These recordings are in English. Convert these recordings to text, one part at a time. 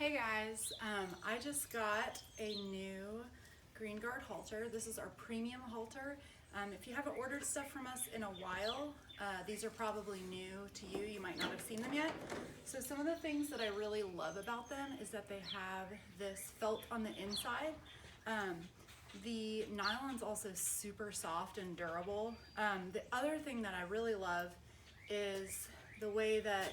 Hey guys, I just got a new GreenGuard halter. This is our premium halter. If you haven't ordered stuff from us in a while, these are probably new to you. You might not have seen them yet. So some of the things that I really love about them is that they have this felt on the inside. The nylon's also super soft and durable. The other thing that I really love is the way that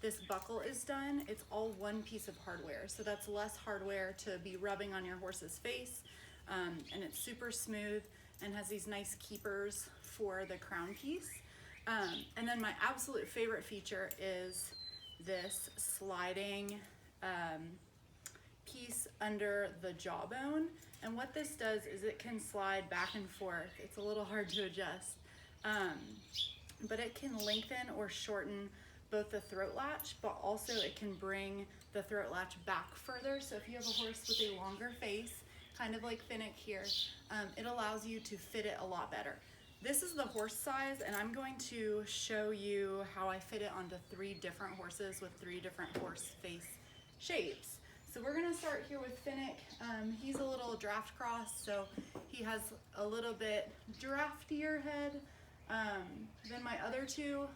this buckle is done. It's all one piece of hardware, so that's less hardware to be rubbing on your horse's face, and it's super smooth and has these nice keepers for the crown piece. And then my absolute favorite feature is this sliding piece under the jawbone, and what this does is it can slide back and forth. It's a little hard to adjust, but it can lengthen or shorten both the throat latch, but also it can bring the throat latch back further. So if you have a horse with a longer face, kind of like Finnick here, it allows you to fit it a lot better. This is the horse size, and I'm going to show you how I fit it onto 3 different horses with 3 different horse face shapes. So we're gonna start here with Finnick. He's a little draft cross, so he has a little bit draftier head than my other 2.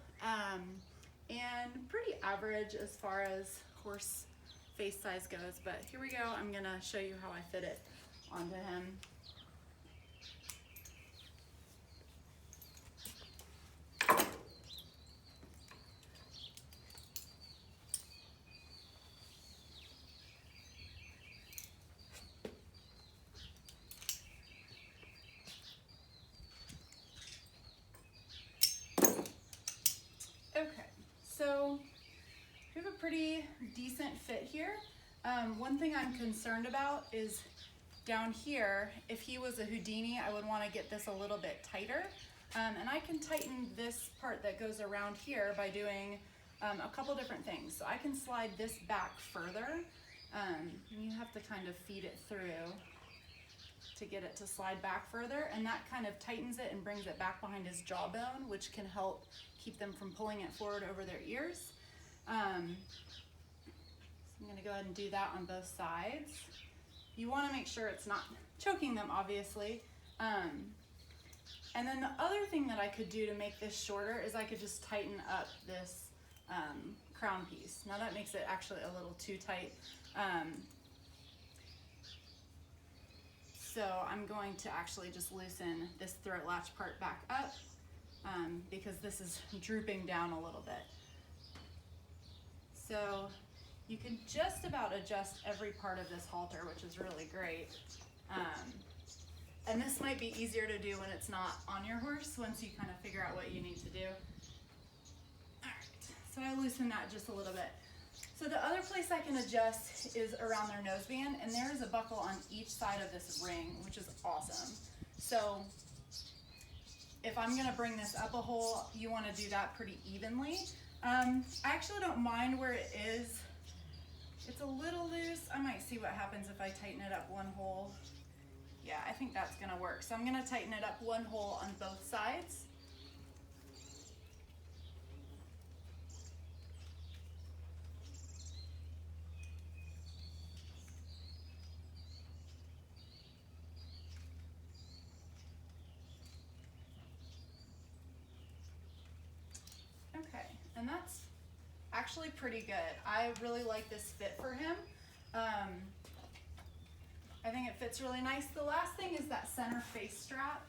And pretty average as far as horse face size goes, but here we go. I'm gonna show you how I fit it onto him. So we have a pretty decent fit here. One thing I'm concerned about is down here. If he was a Houdini, I would want to get this a little bit tighter. And I can tighten this part that goes around here by doing a couple different things. So I can slide this back further. And you have to kind of feed it through to get it to slide back further, and that kind of tightens it and brings it back behind his jawbone, which can help keep them from pulling it forward over their ears. So I'm going to go ahead and do that on both sides. You want to make sure it's not choking them, obviously. And then the other thing that I could do to make this shorter is I could just tighten up this crown piece. Now that makes it actually a little too tight. So I'm going to actually just loosen this throat latch part back up because this is drooping down a little bit. So you can just about adjust every part of this halter, which is really great. And this might be easier to do when it's not on your horse, once you kind of figure out what you need to do. All right, so I loosen that just a little bit. So the other place I can adjust is around their noseband, and there is a buckle on each side of this ring, which is awesome. So if I'm gonna bring this up a hole, you wanna do that pretty evenly. I actually don't mind where it is. It's a little loose. I might see what happens if I tighten it up one hole. Yeah, I think that's gonna work. So I'm gonna tighten it up one hole on both sides. Okay, and that's actually pretty good. I really like this fit for him. I think it fits really nice. The last thing is that center face strap.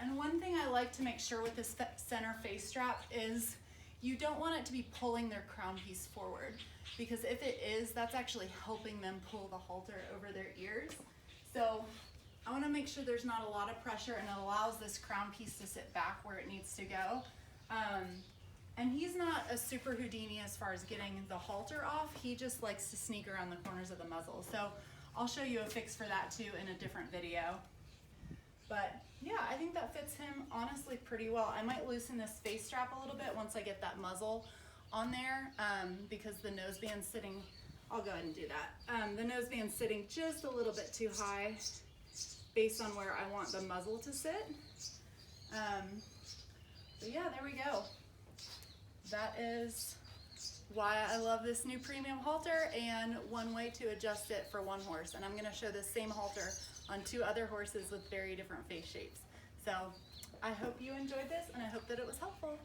And one thing I like to make sure with this center face strap is you don't want it to be pulling their crown piece forward, because if it is, that's actually helping them pull the halter over their ears. So I want to make sure there's not a lot of pressure, and it allows this crown piece to sit back where it needs to go. And he's not a super Houdini as far as getting the halter off. He just likes to sneak around the corners of the muzzle. So I'll show you a fix for that too in a different video. But yeah, I think that fits him honestly pretty well. I might loosen this face strap a little bit once I get that muzzle on there, because the noseband's sitting, I'll go ahead and do that. The noseband's sitting just a little bit too high based on where I want the muzzle to sit. But yeah, there we go. That is why I love this new premium halter and one way to adjust it for one horse. And I'm gonna show this same halter on 2 other horses with very different face shapes. So I hope you enjoyed this and I hope that it was helpful.